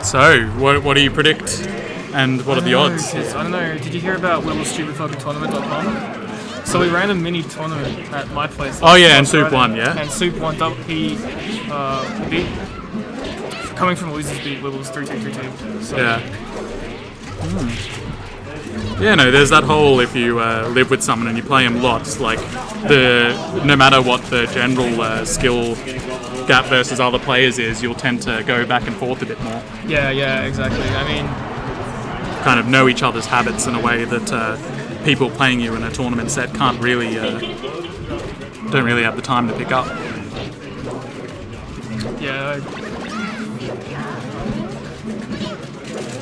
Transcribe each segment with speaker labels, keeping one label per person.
Speaker 1: So, what do you predict, and what are the odds?
Speaker 2: I don't know. Did you hear about WibblesStupidFuckingTournament.com? So we ran a mini tournament at my place.
Speaker 1: Oh yeah, and Soup won, yeah?
Speaker 2: And Soup won. He beat, coming from losers, beat Wibbles 3-2, 3-2. So.
Speaker 1: Yeah. Yeah, no, there's that whole, if you live with someone and you play them lots, like, no matter what the general skill gap versus other players is, you'll tend to go back and forth a bit more.
Speaker 2: Yeah, exactly. I mean...
Speaker 1: Kind of know each other's habits in a way that people playing you in a tournament set can't really, don't really have the time to pick up.
Speaker 2: Yeah,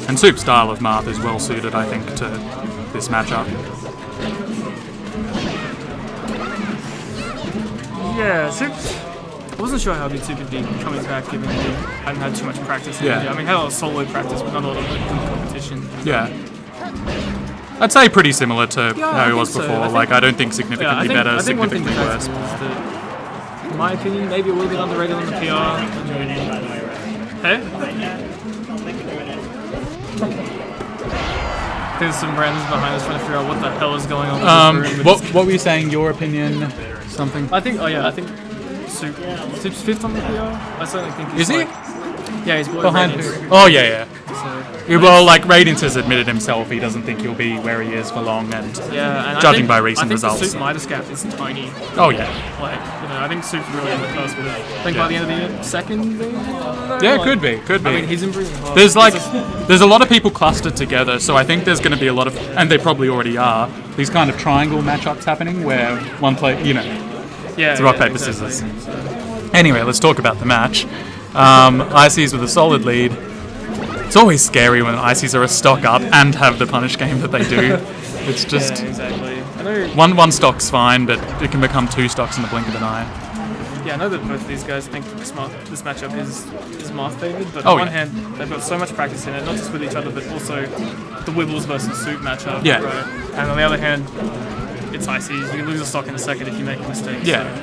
Speaker 1: And Soup's style of Marth is well suited, I think, to this matchup.
Speaker 2: Yeah, Soup... I wasn't sure how good Soup would be coming back, given he hadn't had too much practice.
Speaker 1: Yeah.
Speaker 2: I mean, he had a lot of solo practice, but not a lot of competition.
Speaker 1: Yeah. I'd say pretty similar to how he was
Speaker 2: so.
Speaker 1: before. I don't think significantly better,
Speaker 2: I think one thing
Speaker 1: significantly
Speaker 2: that's
Speaker 1: worse.
Speaker 2: is that, in my opinion, maybe a little bit underrated on the PR. Hey? There's some randoms behind us trying to figure out what the hell is going on in this room.
Speaker 1: What were you saying? Your opinion? Something?
Speaker 2: I think Soup's fifth on the PR. I certainly think he's
Speaker 1: Is he?
Speaker 2: Yeah, he's
Speaker 1: Behind
Speaker 2: Radiance.
Speaker 1: who? Oh, yeah.
Speaker 2: So,
Speaker 1: Well, Radiance has admitted himself he doesn't think he'll be where he is for long, and judging by recent results.
Speaker 2: I think the Soup Midas gap is tiny.
Speaker 1: Oh, yeah.
Speaker 2: I think Soup's really on the cusp of it. I think by the end of the year, second, maybe?
Speaker 1: Yeah, could be.
Speaker 2: I mean, he's improving hard.
Speaker 1: There's a lot of people clustered together, so I think there's going to be a lot of, and they probably already are, these kind of triangle matchups happening where one play, it's rock, paper, scissors. Anyway, let's talk about the match. Ices with a solid lead. It's always scary when Ices are a stock up and have the punish game that they do. It's just...
Speaker 2: Yeah, exactly. I know,
Speaker 1: one stock's fine, but it can become two stocks in the blink of an eye.
Speaker 2: Yeah, I know that both of these guys think this matchup is Marth favoured, but on one hand, they've got so much practice in it, not just with each other, but also the Wibbles versus Soup matchup.
Speaker 1: Yeah.
Speaker 2: Right? And on the other hand, it's Ices. You lose a stock in a second if you make a mistake.
Speaker 1: Yeah.
Speaker 2: So.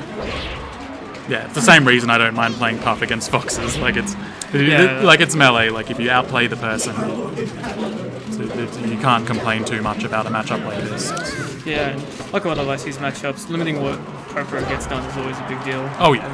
Speaker 1: Yeah, it's the same reason I don't mind playing Puff against Foxes. It's melee. If you outplay the person, you can't complain too much about a matchup like this.
Speaker 2: Yeah, and like a lot of Ices matchups, limiting what Popo gets done is always a big deal.
Speaker 1: Oh yeah.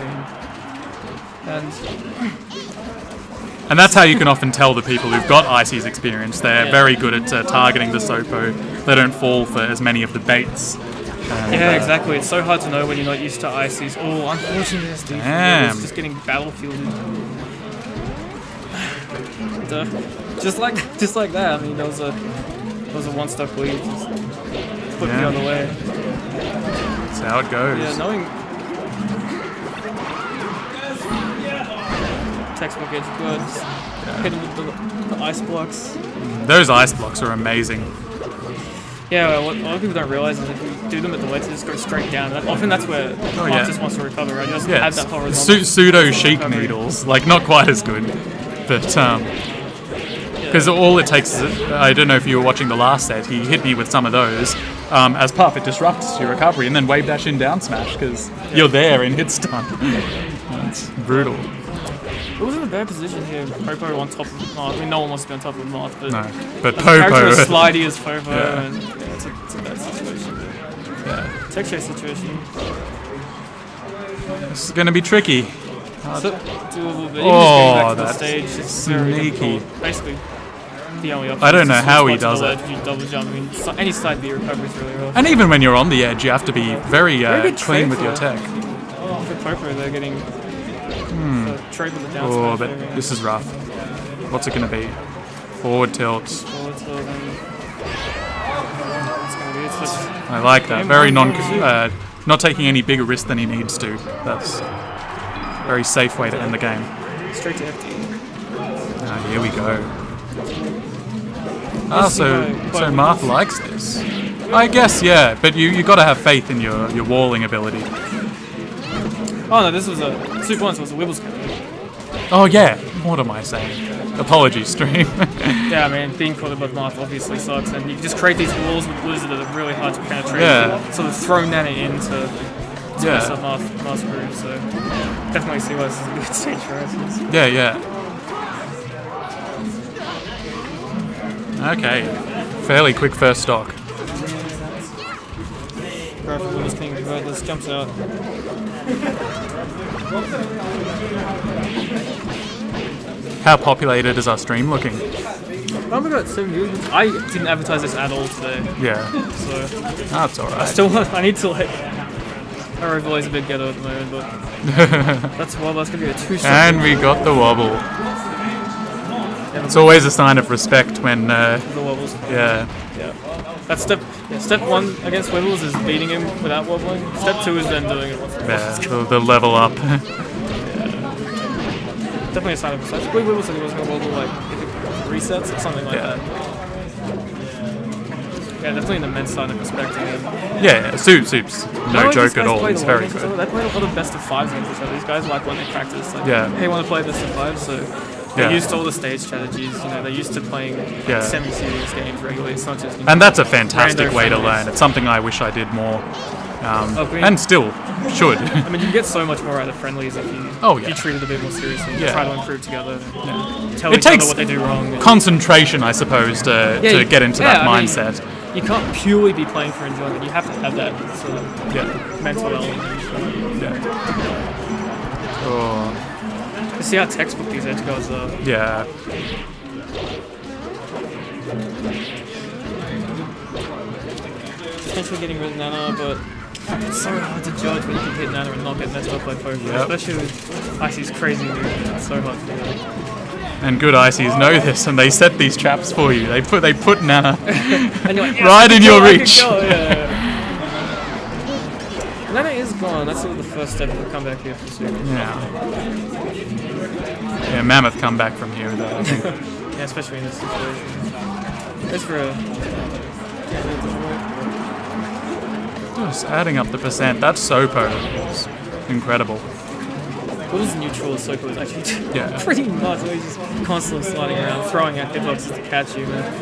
Speaker 1: And that's how you can often tell the people who've got Ices experience. They're very good at targeting the Sopo. They don't fall for as many of the baits.
Speaker 2: Exactly. It's so hard to know when you're not used to Ices. Oh, unfortunately, this defense is just getting battlefielded. Just like that. I mean, there was a one-stock lead. Just flip the other way.
Speaker 1: That's how it goes.
Speaker 2: Yeah, knowing textbook edge good. Hit him with the ice blocks.
Speaker 1: Those ice blocks are amazing.
Speaker 2: Yeah, well, what a lot of people don't realise is if you do them at the wedge, they just go straight down. Often that's where Marth just wants to recover. I just had that horizontal.
Speaker 1: Pseudo chic needles, not quite as good, but because all it takes is, I don't know if you were watching the last set, he hit me with some of those. As Puff, it disrupts your recovery, and then wave dash in down smash because you're there in hit stun. It's brutal.
Speaker 2: It was in a bad position here. Popo on top of Marth. I mean, no one wants to be on top of Marth,
Speaker 1: but
Speaker 2: Popo as slidey as Popo,
Speaker 1: Yeah.
Speaker 2: and it's a bad situation.
Speaker 1: Yeah.
Speaker 2: Tech chase situation.
Speaker 1: This is going to be tricky.
Speaker 2: So, do a little bit.
Speaker 1: Oh,
Speaker 2: that's
Speaker 1: stage.
Speaker 2: It's
Speaker 1: Sneaky.
Speaker 2: very difficult. Basically, the only option
Speaker 1: I don't know
Speaker 2: is
Speaker 1: how he
Speaker 2: to
Speaker 1: does
Speaker 2: the
Speaker 1: it.
Speaker 2: ledge, you double jump. I mean, any side B recovery is really rough.
Speaker 1: And even when you're on the edge, you have to be very
Speaker 2: good
Speaker 1: clean
Speaker 2: trade
Speaker 1: with your
Speaker 2: for
Speaker 1: tech.
Speaker 2: For Popo, they're getting trade with the down
Speaker 1: Oh,
Speaker 2: smash
Speaker 1: but
Speaker 2: area.
Speaker 1: this is rough. What's it going to be? Forward tilt.
Speaker 2: Forward tilt and it's going to be. It's just
Speaker 1: I like that.
Speaker 2: game
Speaker 1: Very
Speaker 2: one,
Speaker 1: not taking any bigger risk than he needs to. That's a very safe way to end the game.
Speaker 2: straight to FD.
Speaker 1: Here we go. So Marth likes this. I guess, yeah, but you got to have faith in your walling ability.
Speaker 2: Oh no, this was a Soup once was a Wibbles character.
Speaker 1: Oh yeah, what am I saying? Apologies, stream.
Speaker 2: Yeah, I mean, being caught above Marth obviously sucks, and you can just create these walls with blizzard that are really hard to penetrate.
Speaker 1: Yeah.
Speaker 2: Sort of throw Nana in to mess up Marth's groove, so definitely see why this is a good stage for us.
Speaker 1: Yeah. Okay. Fairly quick first stock.
Speaker 2: Wibbles King regardless jumps out.
Speaker 1: How populated is our stream looking?
Speaker 2: Oh my god, 7 viewers. I didn't advertise this at all today.
Speaker 1: Yeah.
Speaker 2: So
Speaker 1: That's alright.
Speaker 2: I need to like. Our overlay's a bit ghetto at the moment, but that's gonna be a 2-shot.
Speaker 1: And we got the wobble. It's always a sign of respect when.
Speaker 2: The wobbles.
Speaker 1: Yeah.
Speaker 2: Yeah. That's step 1 against Wibbles is beating him without wobbling. Step 2 is then doing it.
Speaker 1: Yeah. The level up.
Speaker 2: Definitely a sign of respect. I believe Wibbles said he was gonna wobble like if it resets or something like that. Yeah, definitely an immense sign of respect.
Speaker 1: Yeah, Soup's no joke at all. He's very good.
Speaker 2: They play a lot of best of 5s against each other. These guys like when they practice. Like,
Speaker 1: yeah.
Speaker 2: Hey, want to play best of 5? So they're used to all the stage strategies. You know, they're used to playing semi-serious games regularly. It's not just.
Speaker 1: And that's a fantastic way to learn. It's something I wish I did more. And still should.
Speaker 2: I mean, you get so much more out of friendlies if you treat it a bit more seriously. Try to improve together. Tell each other what they do wrong.
Speaker 1: Concentration, I suppose, to get into that mindset.
Speaker 2: You can't purely be playing for enjoyment. You have to have that sort of mental element.
Speaker 1: Oh.
Speaker 2: You see how textbook these edge guards are.
Speaker 1: Yeah.
Speaker 2: Potentially getting rid of Nana, but it's so hard to judge when you can hit Nana and not get messed up by poker. Especially with Icy's crazy move. It's so hard to do that.
Speaker 1: And good ICs know this, and they set these traps for you. They put Nana
Speaker 2: and you're like,
Speaker 1: right in your reach.
Speaker 2: Nana is gone. That's sort of the first step of the comeback here for Super.
Speaker 1: Yeah, mammoth comeback from here, though. I think.
Speaker 2: Yeah, especially in this situation. It's for a.
Speaker 1: Just adding up the percent. That's Sopo. It's incredible.
Speaker 2: Wibbles neutral Soko is actually pretty much he's just constantly sliding around, throwing out hitboxes to catch you, man.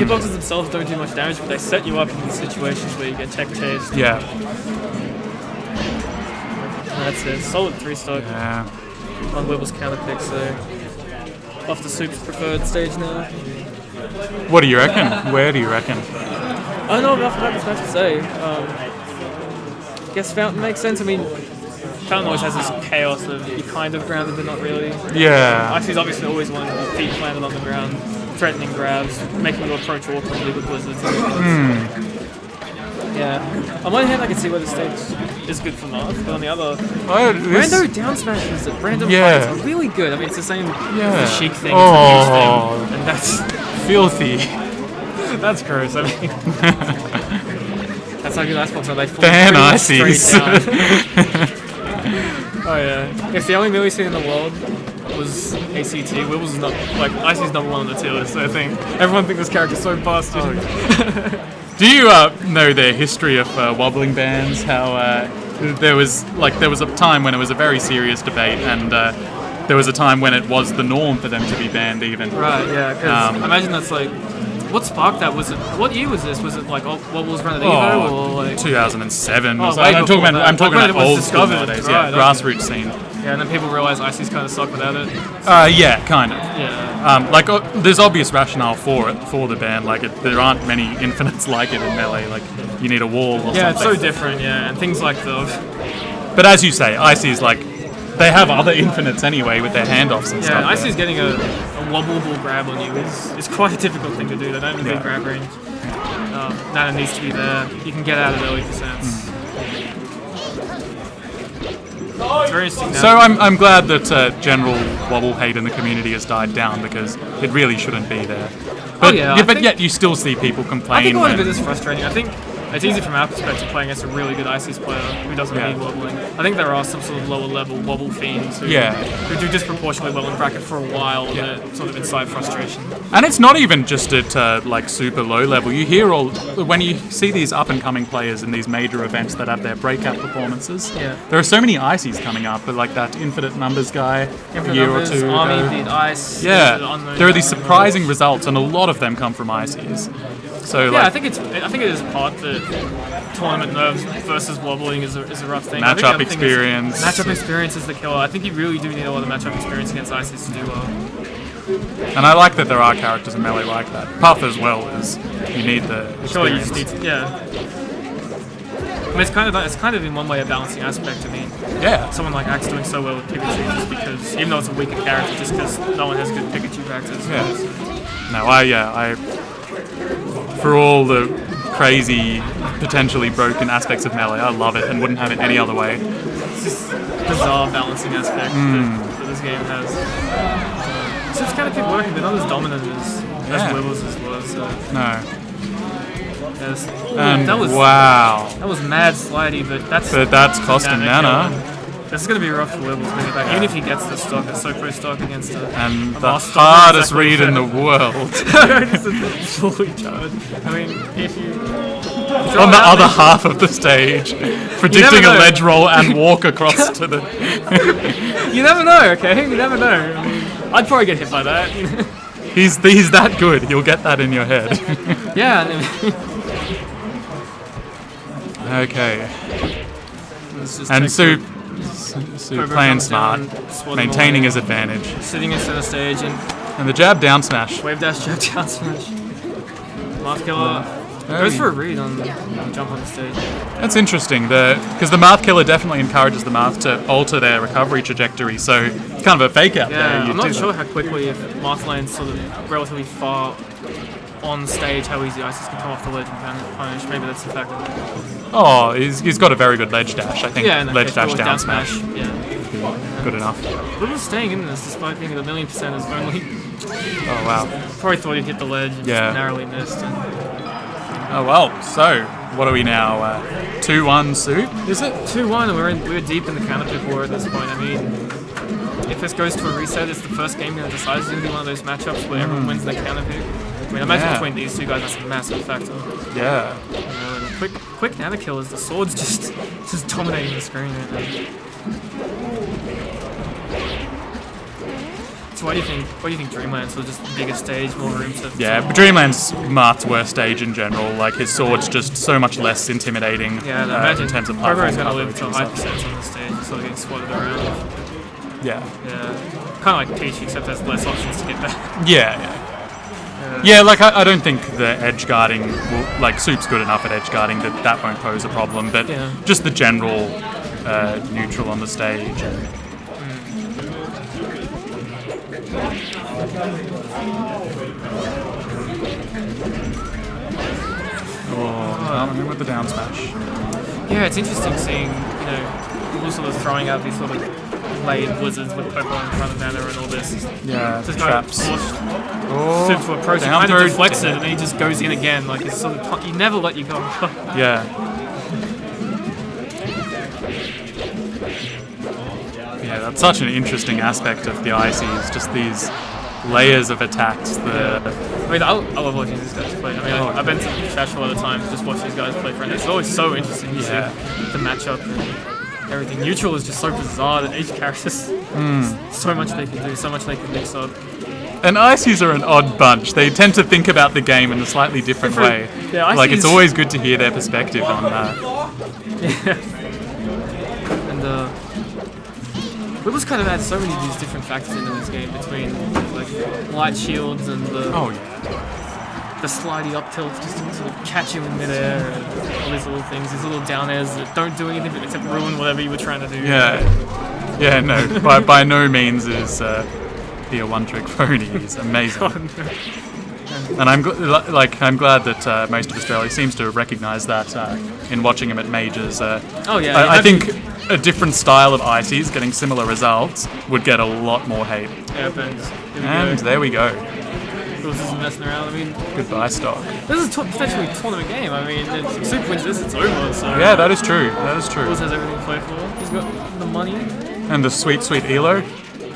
Speaker 2: Hitboxes themselves don't do much damage, but they set you up in these situations where you get check chased.
Speaker 1: Yeah.
Speaker 2: That's it. Solid 3-stock on Wibbles counter pick, so off the Soup's preferred stage now.
Speaker 1: What do you reckon? Where do you reckon?
Speaker 2: I don't know enough about this match to say. Guess Fountain makes sense. I mean, Fountain always has this chaos of you're kind of grounded but not really.
Speaker 1: Yeah.
Speaker 2: Icy's obviously always wanting to feet planted on the ground, threatening grabs, making you approach awkwardly with blizzards. Yeah. On one hand, I can see where the stage is good for Marth, but on the other, rando down smashes at random fights are really good. I mean, it's the same the Sheik thing, it's the Muse thing, and that's
Speaker 1: filthy.
Speaker 2: That's gross. I mean, that's how good Icebox are. They fall
Speaker 1: Ices.
Speaker 2: Oh yeah. If the only melee scene in the world was ACT, Wibbles is not like Icy's number 1 on the tier list. So I think everyone thinks this character's so busted.
Speaker 1: Do you know the history of wobbling bans? How there was a time when it was a very serious debate, and there was a time when it was the norm for them to be banned even.
Speaker 2: Right. Yeah. Because imagine that's like. What sparked that? Was it? What year was this? Was it like Wibbles run at Evo or like
Speaker 1: 2007?
Speaker 2: I'm
Speaker 1: talking about old school nowadays.
Speaker 2: Right,
Speaker 1: grassroots scene.
Speaker 2: Yeah, and then people realize Icy's kind of suck without it.
Speaker 1: Yeah, kind of.
Speaker 2: Yeah.
Speaker 1: There's obvious rationale for it for the ban. There aren't many infinites like it in Melee. Like you need a wall or something.
Speaker 2: Yeah, it's so different. Yeah, and things like the.
Speaker 1: But as you say, Icy's they have other infinites anyway with their handoffs and stuff.
Speaker 2: Yeah, Icy's getting a wobbleable grab on you is quite a difficult thing to do. They don't have a big grab range. Nana needs to be there. You can get out at early percents. It's very interesting.
Speaker 1: So I'm glad that general wobble hate in the community has died down because it really shouldn't be there. But, but yet you still see people complain.
Speaker 2: I think a lot of it is frustrating. I think it's easy from our perspective playing against a really good ICs player who doesn't need wobbling. I think there are some sort of lower level wobble fiends who do disproportionately well in bracket for a while and sort of incite frustration.
Speaker 1: And it's not even just at super low level. You hear when you see these up and coming players in these major events that have their breakout performances.
Speaker 2: Yeah.
Speaker 1: There are so many ICs coming up, but like that Infinite Numbers guy a year or two
Speaker 2: Army
Speaker 1: ago.
Speaker 2: beat Ice.
Speaker 1: Yeah. There are these surprising results, and a lot of them come from ICs. So
Speaker 2: I think it is part that tournament nerves versus wobbling is a rough thing.
Speaker 1: Matchup experience.
Speaker 2: Matchup experience is the killer. I think you really do need a lot of matchup experience against ICs to do well.
Speaker 1: And I like that there are characters in Melee like that. Puff as well, is you need the experience.
Speaker 2: Sure, you just need to, yeah. I mean, it's kind of in one way a balancing aspect. I mean,
Speaker 1: Yeah.
Speaker 2: someone like Axe doing so well with Pikachu just because, even though it's a weaker character, just because no one has good Pikachu characters.
Speaker 1: Yeah. No, I for all the crazy, potentially broken aspects of Melee, I love it and wouldn't have it any other way.
Speaker 2: It's just bizarre balancing aspect that this game has. So it's kind of keep working, but not as dominant as Wibbles was. So.
Speaker 1: No.
Speaker 2: Yes.
Speaker 1: And
Speaker 2: that was
Speaker 1: wow.
Speaker 2: That was mad slidey, but that's
Speaker 1: costing mana.
Speaker 2: This is going to be rough for Wibbles bringing it back. Even if he gets the stock, it's so pro stock against
Speaker 1: and the hardest read in the world.
Speaker 2: Fully charged. I mean, if you
Speaker 1: on the other half of the stage, predicting a ledge roll and walk across to the.
Speaker 2: You never know, okay? You never know. I mean, I'd probably get hit by that. You know?
Speaker 1: He's that good. You'll get that in your head.
Speaker 2: Yeah.
Speaker 1: Okay. And Soup playing smart, maintaining his advantage.
Speaker 2: Sitting in center stage and
Speaker 1: the jab down smash.
Speaker 2: Wave dash, jab down smash. Marth Killer goes for a read on the jump on the stage.
Speaker 1: That's interesting, because the Marth Killer definitely encourages the Marth to alter their recovery trajectory, so it's kind of a fake out there.
Speaker 2: I'm not sure how quickly, if Marth lands sort of relatively far on stage, how easy Isis can come off the ledge and punish. Maybe that's the factor.
Speaker 1: Oh, he's got a very good ledge dash. I think ledge dash down smash.
Speaker 2: Yeah.
Speaker 1: Good enough.
Speaker 2: Wibbles staying in this despite being at 1,000,000% is only.
Speaker 1: Oh wow.
Speaker 2: Probably thought he'd hit the ledge and just narrowly missed.
Speaker 1: Oh well, so what are we now? 2-1 Soup, is it?
Speaker 2: 2-1, we're deep in the counter pick war at this point. I mean, if this goes to a reset, it's the first game that decides it's going to be one of those matchups where everyone wins the counter pick. I mean, I imagine between these two guys, that's a massive factor.
Speaker 1: Yeah.
Speaker 2: Quick nano kill as the sword's just dominating the screen right now. So what do you think Dreamland's or just bigger stage, more room to...
Speaker 1: Yeah, but Dreamland's Marth's worst stage in general. Like, his sword's just so much less intimidating
Speaker 2: imagine
Speaker 1: in terms of platform.
Speaker 2: Pogo's going to live to high percents on the stage, sort of getting swatted around.
Speaker 1: Yeah.
Speaker 2: Kind of like Peach, except there's less options to get back.
Speaker 1: Yeah, like, I don't think the edge guarding will... Like, Soup's good enough at edge guarding that won't pose a problem, but just the general neutral on the stage. With the down smash.
Speaker 2: Yeah, it's interesting seeing, people sort of throwing out these sort of laid blizzards with Pokemon in front of Nana and all this.
Speaker 1: Yeah,
Speaker 2: just
Speaker 1: traps.
Speaker 2: Soup to approach, he kind of deflects it and then he just goes in again. Like, it's sort of, he never let you go.
Speaker 1: Yeah, that's such an interesting aspect of the Ices, just these layers of attacks.
Speaker 2: I mean, I love watching these guys play. I mean, I've been to Trash a lot of times just watch these guys play for it. It's always so interesting to see the matchup and everything. Neutral is just so bizarre that each character's so much they can do, so much they can mix up.
Speaker 1: And Ices are an odd bunch. They tend to think about the game in a slightly different way.
Speaker 2: Yeah,
Speaker 1: like, it's always good to hear their perspective on that.
Speaker 2: Yeah. And Wibbles kind of adds so many of these different factors into this game between like light shields and the slidey up tilts just to sort of catch you in midair and all these little things, these little down airs that don't do anything except ruin whatever you were trying to do.
Speaker 1: Yeah, no, by no means is he a one-trick pony. He's amazing. And I'm glad that most of Australia seems to recognise that in watching him at majors. I think a different style of Ices getting similar results would get a lot more hate.
Speaker 2: Yeah,
Speaker 1: and there we go.
Speaker 2: Wibbles isn't messing around. I mean,
Speaker 1: goodbye, stock.
Speaker 2: This is potentially a tournament game. I mean, if Soup wins this, it's over. So
Speaker 1: yeah, that is true.
Speaker 2: Wibbles has everything to play for. He's got the money
Speaker 1: and the sweet Elo.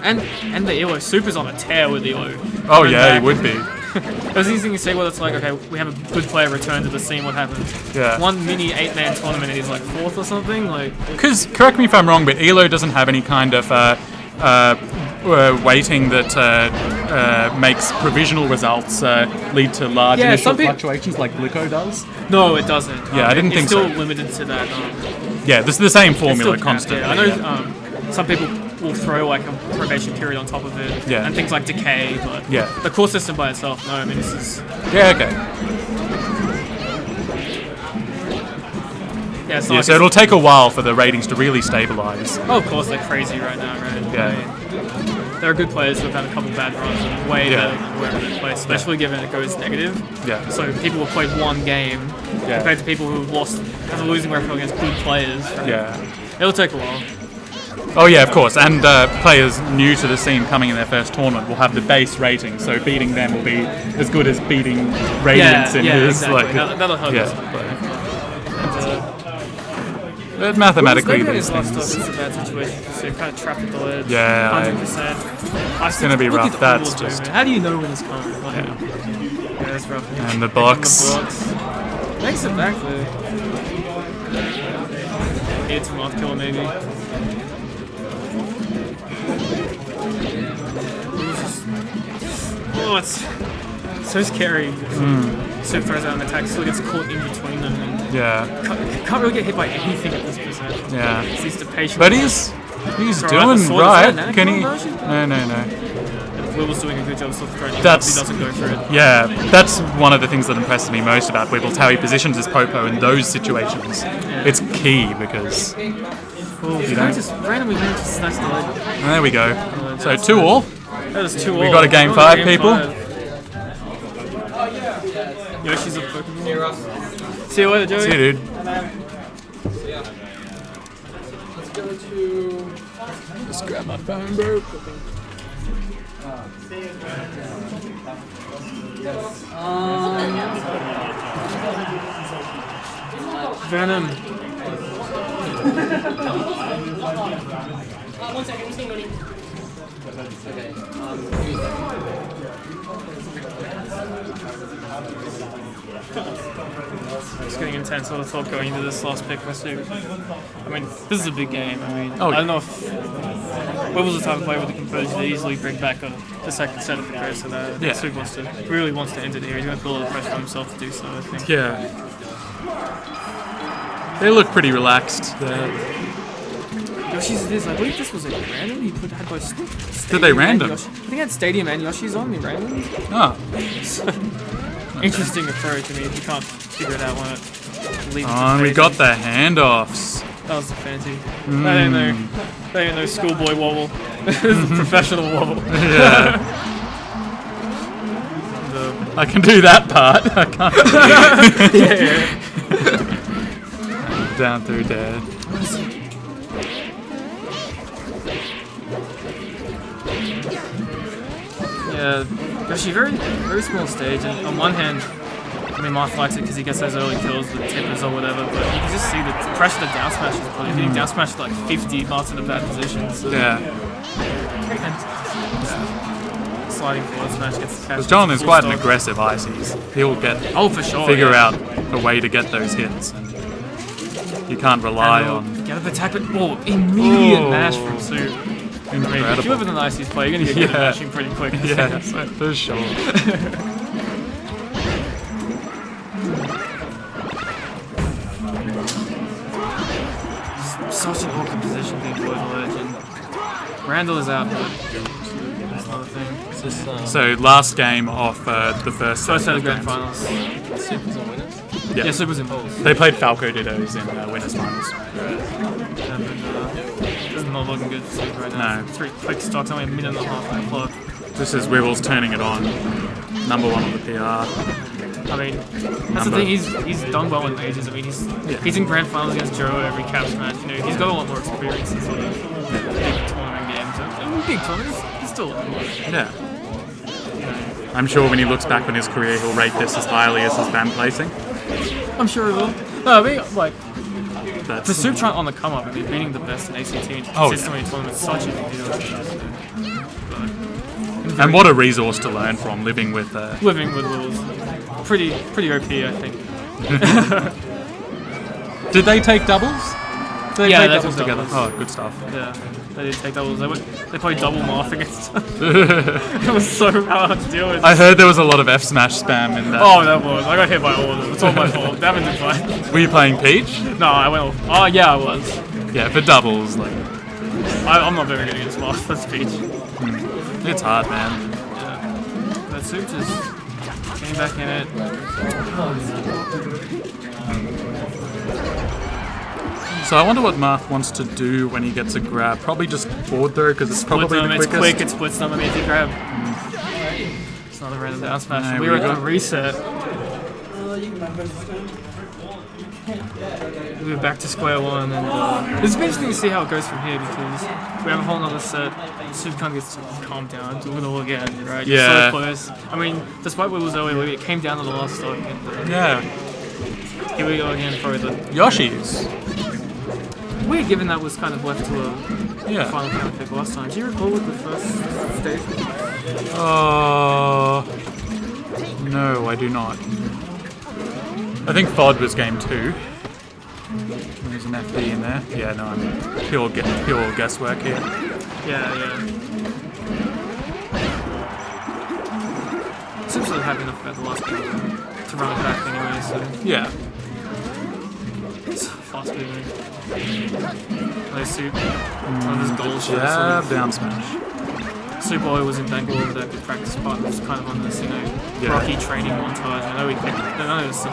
Speaker 2: And the Elo. Soup is on a tear with Elo.
Speaker 1: Oh yeah, he would be.
Speaker 2: It was easy to see what it's like. Okay, we have a good player return to the scene. What happens?
Speaker 1: Yeah.
Speaker 2: One mini 8-man tournament and he's like 4th or something.
Speaker 1: Because correct me if I'm wrong, but Elo doesn't have any kind of weighting that makes provisional results lead to large initial fluctuations like Glyco does.
Speaker 2: No, it doesn't.
Speaker 1: Yeah, I didn't think so.
Speaker 2: It's still limited to that.
Speaker 1: Yeah, this is the same formula constantly.
Speaker 2: I know some people will throw like a probation period on top of it,
Speaker 1: Yeah.
Speaker 2: and things like decay. But
Speaker 1: Yeah.
Speaker 2: the core system by itself, no. I mean, this is
Speaker 1: Yeah, okay.
Speaker 2: yeah. It's
Speaker 1: Yeah,
Speaker 2: not
Speaker 1: so it'll take a while for the ratings to really stabilize.
Speaker 2: oh, of course, they're crazy right now, right?
Speaker 1: Yeah.
Speaker 2: I mean, there are good players who've had a couple bad runs and way
Speaker 1: Yeah.
Speaker 2: better than wherever they play, especially given it goes negative.
Speaker 1: Yeah.
Speaker 2: So people who played one game
Speaker 1: Yeah.
Speaker 2: compared to people who've lost, have a losing record against good players. Right?
Speaker 1: Yeah.
Speaker 2: It'll take a while.
Speaker 1: Oh yeah, of course. And players new to the scene coming in their first tournament will have the base rating, so beating them will be as good as beating Radiance in his.
Speaker 2: exactly.
Speaker 1: Like,
Speaker 2: That'll help
Speaker 1: yeah.
Speaker 2: us.
Speaker 1: But mathematically,
Speaker 2: Maybe
Speaker 1: these
Speaker 2: his last
Speaker 1: things.
Speaker 2: stuff is a bad situation because they're kind of trapped at the ledge.
Speaker 1: Yeah,
Speaker 2: 100%.
Speaker 1: It's gonna be rough. That's
Speaker 2: Wibbles
Speaker 1: just.
Speaker 2: movement. How do you know when it's coming? Like,
Speaker 1: Yeah.
Speaker 2: yeah, that's rough.
Speaker 1: And the box.
Speaker 2: Makes it back there. It's a Marth killer maybe. Oh, it's so scary. So throws out an attack, still gets caught in between them. And
Speaker 1: Yeah.
Speaker 2: can't really get hit by anything at this percent.
Speaker 1: Yeah.
Speaker 2: It's just the patience.
Speaker 1: But he's
Speaker 2: Alright,
Speaker 1: doing
Speaker 2: the sword,
Speaker 1: right.
Speaker 2: is that an
Speaker 1: Can he?
Speaker 2: Anakin version?
Speaker 1: No.
Speaker 2: Wibbles doing a good job of throwing it.
Speaker 1: That's-
Speaker 2: He doesn't go for it.
Speaker 1: Yeah, that's one of the things that impresses me most about Wibbles, how he positions his Popo in those situations. It's key because
Speaker 2: Oh, you
Speaker 1: know?
Speaker 2: just randomly managed to slice the leg.
Speaker 1: there we go. So 2-all.
Speaker 2: That is 2-all.
Speaker 1: We got a game
Speaker 2: We're on
Speaker 1: 5,
Speaker 2: game
Speaker 1: people.
Speaker 2: 5. Yoshi's a Pokemon. See you later, Joey.
Speaker 1: See you, dude. Just grab my phone, bro.
Speaker 2: Venom.
Speaker 3: One second, I'm just going
Speaker 2: It's getting intense all the talk going into this last pick for Soup. I mean, this is a big game. I mean,
Speaker 1: Oh,
Speaker 2: I don't know if Wibbles the type of player with the composure to easily bring back the second set of the race, so that
Speaker 1: Yeah.
Speaker 2: Soup really wants to end it here. He's going to put a lot of pressure on himself to do so, I think.
Speaker 1: Yeah. They look pretty relaxed.
Speaker 2: Yoshi's it is. I believe this was a random. He had both Stadium
Speaker 1: Did they
Speaker 2: and
Speaker 1: random?
Speaker 2: Yoshi. I think he had Stadium and Yoshi's on the random.
Speaker 1: Oh.
Speaker 2: Interesting approach. I mean, if you can't figure it out, why not leave it to
Speaker 1: Oh, and we
Speaker 2: fate?
Speaker 1: got the handoffs.
Speaker 2: That was the fancy. That ain't no schoolboy wobble. This is a professional wobble.
Speaker 1: Yeah. I can do that part. I can't.
Speaker 2: Yeah.
Speaker 1: Down through dead.
Speaker 2: Yeah, Yoshi, very small stage, and on one hand, I mean, Marth likes it because he gets those early kills with tippers or whatever, but you can just see the pressure the down smash is putting. Getting down smashed like 50, Marth's in a bad position. So.
Speaker 1: Yeah.
Speaker 2: And sliding forward smash gets the catch.
Speaker 1: Because John is
Speaker 2: Full
Speaker 1: quite an
Speaker 2: stock.
Speaker 1: aggressive ices. He'll
Speaker 2: Oh, for sure.
Speaker 1: figure
Speaker 2: yeah.
Speaker 1: out a way to get those hits. And you can't rely on.
Speaker 2: Get up attack, but immediate
Speaker 1: Oh.
Speaker 2: mash from Soup. I mean, if you
Speaker 1: Incredible.
Speaker 2: live with an ICs player, you're going to get good at mashing pretty quick.
Speaker 1: Yeah, for sure.
Speaker 2: Such an awkward position being below the ledge, and Randall is out, but that's another thing.
Speaker 1: So last game of the first
Speaker 2: First set
Speaker 1: of
Speaker 2: of grand
Speaker 1: games.
Speaker 2: finals.
Speaker 1: Yeah.
Speaker 2: Yeah, Super's involved.
Speaker 1: They played Falco Dittos in winners finals.
Speaker 2: This is not looking good for Super right now.
Speaker 1: No.
Speaker 2: 3 quick stocks, only a minute and a half on the clock.
Speaker 1: This is Wibbles turning it on. Number 1 on the PR.
Speaker 2: I mean, that's the thing. He's done well in majors. I mean, he's in grand finals against Joe every cap match. You know, he's got a lot more experience in sort of big tournament games. And big tournaments, he's still a lot.
Speaker 1: Yeah. I'm sure when he looks back on his career, he'll rate this as highly as his band placing.
Speaker 2: I'm sure he will. No, I mean, like,
Speaker 1: That's,
Speaker 2: for Soup trying on the come up, I mean, beating the best in ACT and
Speaker 1: Oh,
Speaker 2: consistently in tournaments is such a big deal.
Speaker 1: and what a resource to learn from living with.
Speaker 2: Living with Wibbles, pretty OP, I think.
Speaker 1: Did they take doubles? Did
Speaker 2: Yeah,
Speaker 1: play
Speaker 2: they
Speaker 1: doubles
Speaker 2: took
Speaker 1: together.
Speaker 2: doubles.
Speaker 1: Oh, good stuff.
Speaker 2: Yeah, they did take doubles. They played double Marth against us. It was so hard to deal with.
Speaker 1: I heard there was a lot of F Smash spam in that.
Speaker 2: Oh, that was. I got hit by all of them. It's all my fault. That didn't fine.
Speaker 1: Were you playing Peach?
Speaker 2: No, I went off. Oh, yeah, I was.
Speaker 1: Yeah, for doubles, like
Speaker 2: I'm not very good against Marth. That's Peach.
Speaker 1: It's hard, man.
Speaker 2: Yeah. That soup just getting back in it.
Speaker 1: So I wonder what Marth wants to do when he gets a grab. Probably just forward throw because it's probably the quickest.
Speaker 2: It's quick, it splits them underneath your grab. It's not a random down smash. We're at the reset. We're back to square one, and it's interesting to see how it goes from here because we have a whole other set. Super kind of gets calmed down, do it all again, right?
Speaker 1: Yeah.
Speaker 2: So close. I mean, despite what was earlier, it came down to the last stock. And,
Speaker 1: Yeah.
Speaker 2: Here we go again for the
Speaker 1: Yoshi's.
Speaker 2: Weird, given that was kind of left to a final counter pick last time. Do you recall what the first stage was?
Speaker 1: No, I do not. I think FOD was game 2. There's an FD in there. Yeah, no, I'm pure guesswork here.
Speaker 2: Yeah. Seems to have enough about the last game to run it back anyway, so.
Speaker 1: Yeah.
Speaker 2: It's fast moving. Play Soup. One of his goals.
Speaker 1: Yeah, down smash.
Speaker 2: Soup Boy was in Bangalore with that good practice part. It was kind of on this, rocky training montage. I know there's a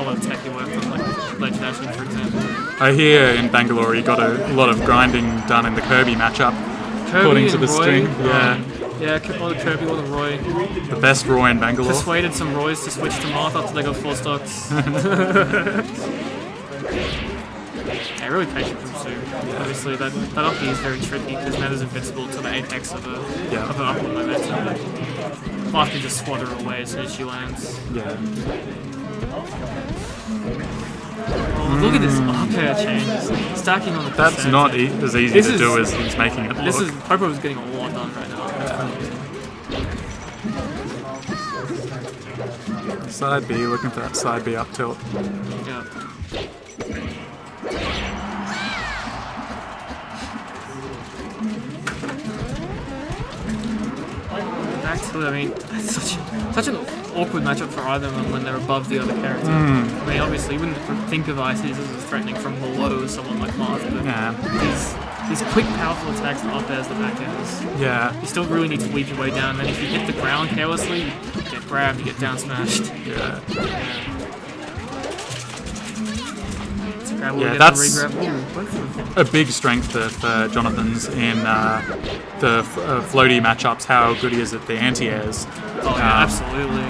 Speaker 2: lot of tech he worked on, like Ledge Dashing, for example.
Speaker 1: I hear in Bangalore he got a lot of grinding done in the Kirby matchup. According to the
Speaker 2: Roy,
Speaker 1: string.
Speaker 2: Yeah, all the Kirby, all the Roy.
Speaker 1: The best Roy in Bangalore.
Speaker 2: Persuaded some Roys to switch to Marth after they got 4 stocks. Yeah, really patient from Soup. Obviously, that up B is very tricky because Meta's invincible to the apex of an upward momentum. Marth can just squat her away as soon as she lands.
Speaker 1: Yeah.
Speaker 2: Oh, look at this up air change. Stacking on the
Speaker 1: That's not as easy to do as he's making it look.
Speaker 2: Popo is getting a lot done right now.
Speaker 1: Side B, looking for that side B up tilt.
Speaker 2: Yeah. Back to it, I mean, it's such an awkward matchup for either of them when they're above the other character. I mean, obviously, you wouldn't think of ICs as threatening from below someone like Marth, but these quick, powerful attacks, the up airs, the back airs. You still really need to weave your way down, and then if you hit the ground carelessly, you get grabbed, you get down smashed.
Speaker 1: That's a big strength of Jonathan's in the floaty matchups, how good he is at the anti-airs.
Speaker 2: Absolutely.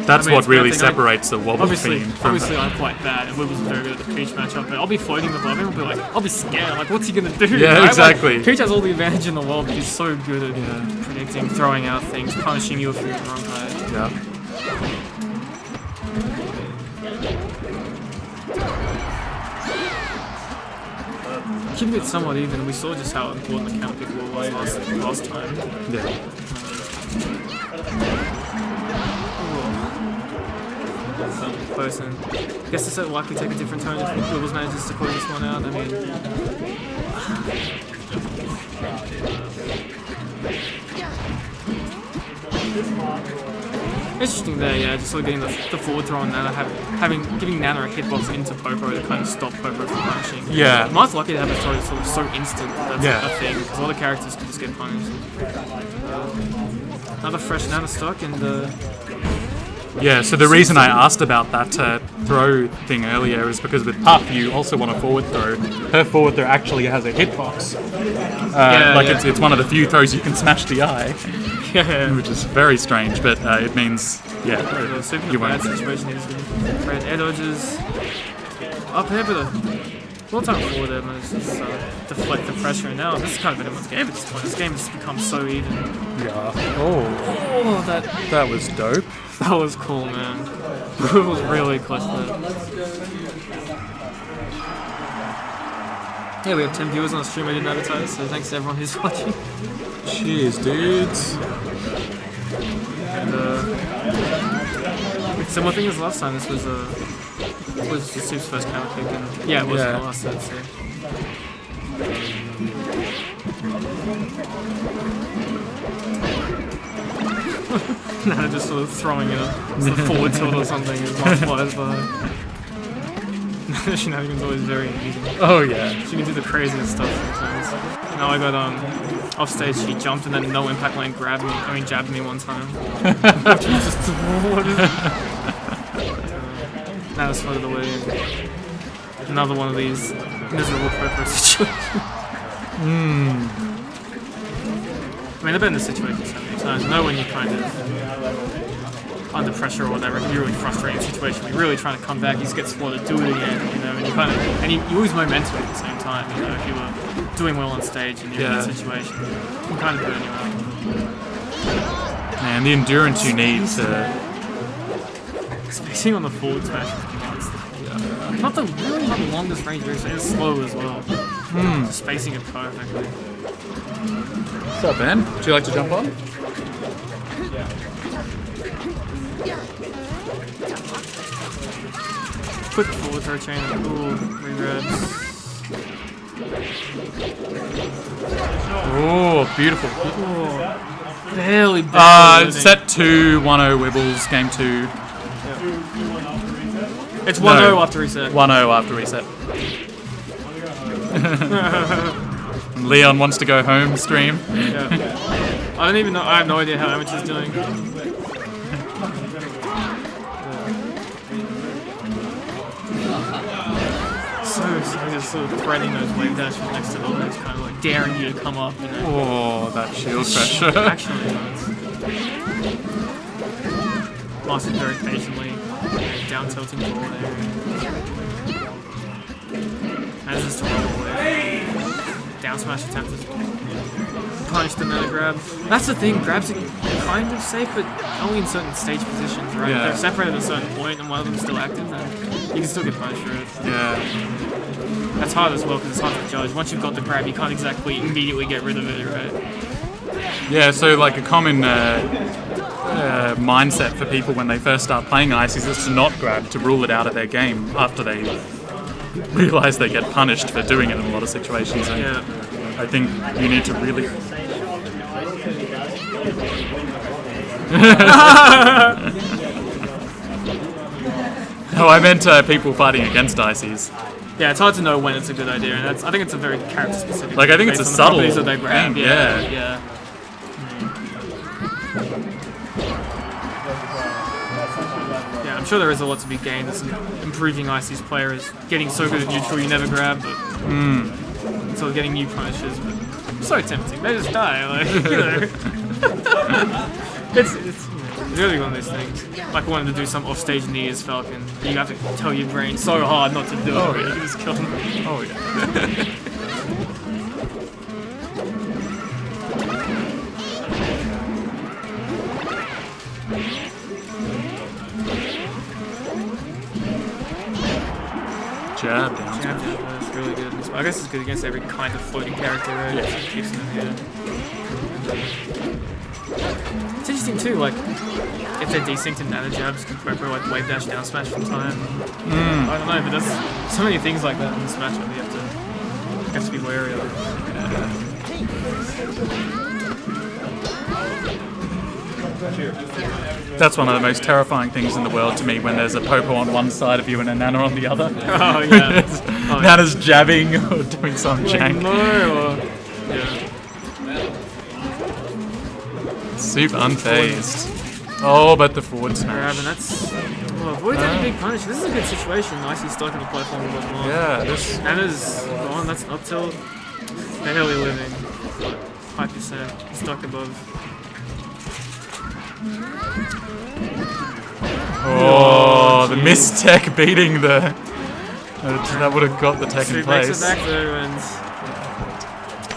Speaker 1: That's what really separates the wobble team from...
Speaker 2: Obviously, I'm quite bad, and Wibbles is very good at the Peach matchup, but I'll be floating above him, I'll be scared. I'm like, what's he going to do?
Speaker 1: Yeah, exactly.
Speaker 2: Like, Peach has all the advantage in the world, but he's so good at predicting, throwing out things, punishing you if you're wrong high.
Speaker 1: Yeah.
Speaker 2: Keeping it somewhat even, we saw just how important the counter pick was last time.
Speaker 1: Yeah.
Speaker 2: Close, and I guess this will likely take a different tone if Wibbles manages to close this one out. I mean, interesting there, yeah, just sort of getting the forward throw on Nana, giving Nana a hitbox into Popo to kind of stop Popo from punishing.
Speaker 1: Yeah.
Speaker 2: Marth's lucky to have a throw sort of so instant that's a thing, because other characters can just get punished. Another fresh Nana stock, and
Speaker 1: yeah, so the reason I asked about that throw thing earlier is because with Puff, you also want a forward throw. Her forward throw actually has a hitbox. It's one of the few throws you can smash the eye. Which is very strange, but it means,
Speaker 2: you won't. Situation is red air dodges. Up here, but a little time forward there, man. It's just deflect the pressure. And now this is kind of anyone's game at this point. This game has become so even.
Speaker 1: Yeah. Oh, that was dope.
Speaker 2: That was cool, man. It was really close to that. Yeah, we have 10 viewers on the stream I didn't advertise, so thanks to everyone who's watching.
Speaker 1: Cheers, dudes.
Speaker 2: And similar thing as last time, this was the Soup's first counter pick, and it was the last set, so. Nah, just sort of throwing it the forward tilt or something as Marth flies by. The shenanigans always very amusing.
Speaker 1: Oh yeah.
Speaker 2: She can do the craziest stuff sometimes. Now I got off stage, she jumped and then no impact lane jabbed me one time. Just, what is it? Now it's floated away. Another one of these miserable purple situations. I mean, I've been in this situation so many times. You know when you're kind of under pressure or whatever, it's a really frustrating situation. You're really trying to come back, you just get swatted, do it again, you know, and you lose momentum at the same time, you know, if you were doing well on stage and you're in that situation, you can kind of burn you out.
Speaker 1: Man, the endurance you need to...
Speaker 2: Spacing on the forward smash is nuts. Not the longest range, it's slow as well. Just spacing it perfectly.
Speaker 1: What's up, Ben? Would you like to jump on?
Speaker 2: Quick forward throw chain, cool, re-grabs.
Speaker 1: Oh, beautiful.
Speaker 2: Oh, barely.
Speaker 1: Set 2, 1-0 Wibbles, game 2.
Speaker 2: It's 1-0 after reset.
Speaker 1: 1-0 after reset. Leon wants to go home stream.
Speaker 2: Yeah. I don't even know, I have no idea how Amateur's doing. So just sort of threading those wave dashes next to them, it's kind of like daring you to come up, you know.
Speaker 1: Oh, that shield pressure.
Speaker 2: Actually, Marth very patiently, down tilting forward there. As this to roll away. Down smash attempt to punish the meta grab. That's the thing, grabs are kind of safe, but only in certain stage positions, right?
Speaker 1: Yeah.
Speaker 2: If they're separated at a certain point and one of them is still active, then you can still get punished for it.
Speaker 1: Yeah.
Speaker 2: That's hard as well because it's hard to judge. Once you've got the grab, you can't exactly immediately get rid of it, right?
Speaker 1: Yeah, so like a common mindset for people when they first start playing Ices is to not grab, to rule it out of their game after they realise they get punished for doing it in a lot of situations. And
Speaker 2: yeah.
Speaker 1: I think you need to really... No, I meant people fighting against Ices.
Speaker 2: Yeah, it's hard to know when it's a good idea, and I think it's a very character-specific.
Speaker 1: Like, I think it's a subtle
Speaker 2: that they grab.
Speaker 1: thing,
Speaker 2: Yeah. Yeah, I'm sure there is a lot to be gained. That's improving Ices players, getting so good at neutral you never grab, but sort of getting new punishes. But so tempting. They just die, like you know. It's really one of those things. Like wanting to do some off-stage knee as Falcon. You have to tell your brain so hard not to do it, but you can just kill them.
Speaker 1: Oh yeah. Jab down.
Speaker 2: Jab, that's really good. I guess it's good against every kind of floating character, right?
Speaker 1: Yeah.
Speaker 2: It keeps them in the air. It's interesting too, like if they're desynced and nano jabs can proper like wave dash down smash from time. I don't know, but there's so many things like that in this matchup you have to be wary of.
Speaker 1: That's one of the most terrifying things in the world to me when there's a Popo on one side of you and a Nana on the other.
Speaker 2: Oh yeah.
Speaker 1: Nana's jabbing or doing some jank.
Speaker 2: No, yeah.
Speaker 1: Super unfazed. Oh, but the forward smash.
Speaker 2: Grab, and that's... avoid that big punish. This is a good situation. Nicely stuck in the platform with one.
Speaker 1: Yeah, this...
Speaker 2: Nana's gone. That's up tilt. Barely living. 5%. Stuck above.
Speaker 1: Oh, the missed tech beating the... that would have got the tech in place.
Speaker 2: Makes it back though, and...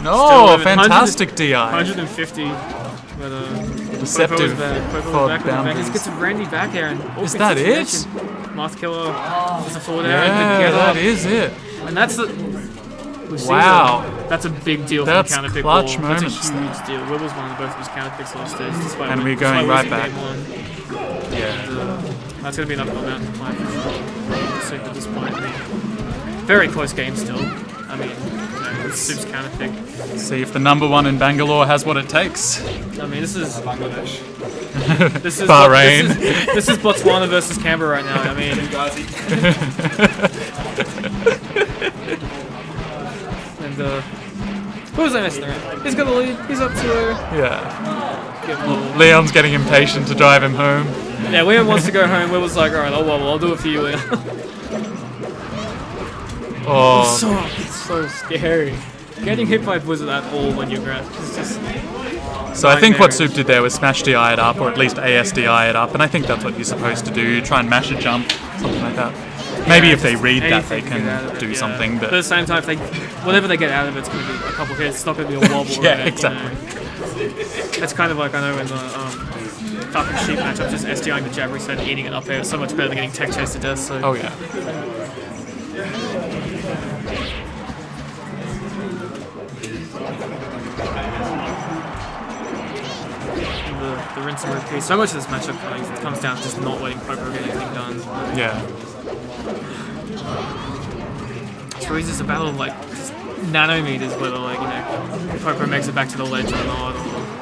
Speaker 1: No, fantastic DI.
Speaker 2: 150. But,
Speaker 1: Deceptive
Speaker 2: back
Speaker 1: boundaries.
Speaker 2: He gets a Randy back air and
Speaker 1: Is that it?
Speaker 2: Marth killer. There's a forward air.
Speaker 1: Yeah, that is it.
Speaker 2: And that's the...
Speaker 1: Wow.
Speaker 2: That's a big deal for the counter pick.
Speaker 1: Clutch
Speaker 2: That's a
Speaker 1: moments.
Speaker 2: huge deal. Wibbles won both of his counter picks last stage.
Speaker 1: And we're going right back.
Speaker 2: Yeah. And, that's going to be an uphill mountain to climb for sure. Super at this point. I mean, very close game still. I mean, it's Soup's counter pick.
Speaker 1: See if the number one in Bangalore has what it takes.
Speaker 2: I mean, this is Bangladesh. This is
Speaker 1: Bahrain.
Speaker 2: This is Botswana versus Canberra right now. I mean, Wibbles ain't messing around. He's got the lead. He's up 2-0.
Speaker 1: Yeah. Leon's getting impatient to drive him home.
Speaker 2: Yeah, Leon wants to go home. Wibbles like, alright, I'll wobble. I'll do it for you, Leon.
Speaker 1: Oh.
Speaker 2: It's so scary. Getting hit by Blizzard at all when you're ground is just...
Speaker 1: So I think what Soup did there was smash DI it up, or at least ASDI it up, and I think that's what you're supposed to do. Try and mash a jump, something like that. Maybe if they read that, they can do something. But
Speaker 2: at the same time, if they, whatever they get out of it's going to be a couple hits. It's not going to be a wobble.
Speaker 1: Yeah, exactly.
Speaker 2: It's kind of like, I know in the Falcon Sheep matchup, just SDIing the jab reset and eating it up there. It's so much better than getting tech chased to death. So.
Speaker 1: Oh yeah.
Speaker 2: The rinse and repeat. So much of this matchup comes down to just not letting Popo get anything done.
Speaker 1: Yeah.
Speaker 2: It's really just a battle of like just nanometers, whether like Popo makes it back to the ledge or not,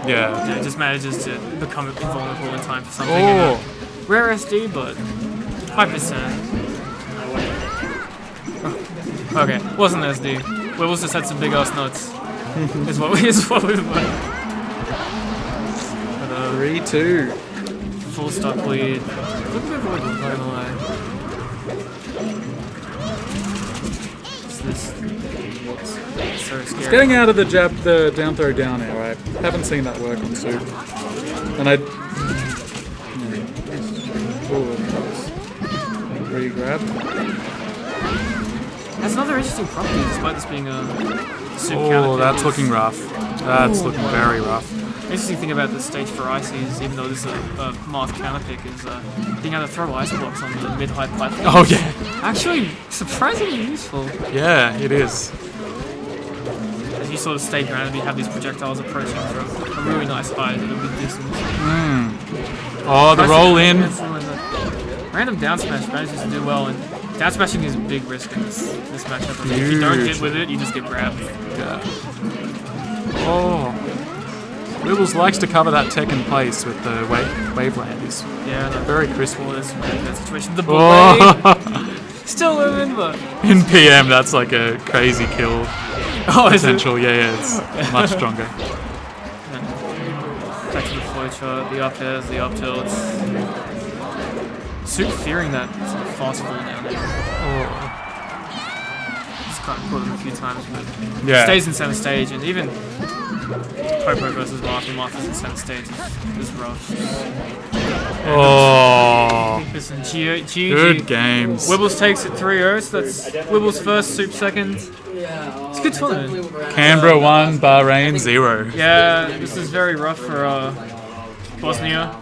Speaker 2: or just manages to become invulnerable in time for something.
Speaker 1: Oh.
Speaker 2: Rare SD, but 5%. Okay, wasn't SD. Wibbles just had some big ass nuts. is what we've learned.
Speaker 1: 3-2.
Speaker 2: Full stock lead. Look at Wibbles, not gonna lie. What's this? So scary.
Speaker 1: It's getting out of the down throw down air, right? Haven't seen that work on Soup. And I... Re-grab.
Speaker 2: That's another interesting property, despite this being a Soup counter.
Speaker 1: Oh, that's looking rough. That's looking very rough.
Speaker 2: Interesting thing about this stage for Icy is, even though this is a Marth counter pick, is being able to throw ice blocks on the mid-high platform.
Speaker 1: Oh yeah.
Speaker 2: Actually, surprisingly useful.
Speaker 1: Yeah, it is.
Speaker 2: As you sort of stay grounded, you have these projectiles approaching from a really nice height at a good distance.
Speaker 1: Oh, the roll in.
Speaker 2: Random down smash manages to do well, and down smashing is a big risk in this matchup. I mean, if you don't hit with it, you just get grabbed.
Speaker 1: Yeah. Oh. Wibbles likes to cover that tech in place with the waveland. He's very crisp.
Speaker 2: That's that situation. The blade still living, but
Speaker 1: in PM, that's like a crazy kill potential. Yeah, it's much stronger.
Speaker 2: Back to the flow chart, the up airs, the up tilts. Soup fearing that sort of fast fall down there. Just caught him a few times, but stays in center stage, and even Popo versus Marth, and Marth is in center stage is rough.
Speaker 1: Oh,
Speaker 2: GG.
Speaker 1: Good games.
Speaker 2: Wibbles takes it 3-0, so that's Wibbles first, Soup second. It's a good tournament.
Speaker 1: Canberra 1, Bahrain 0.
Speaker 2: Yeah, this is very rough for Bosnia.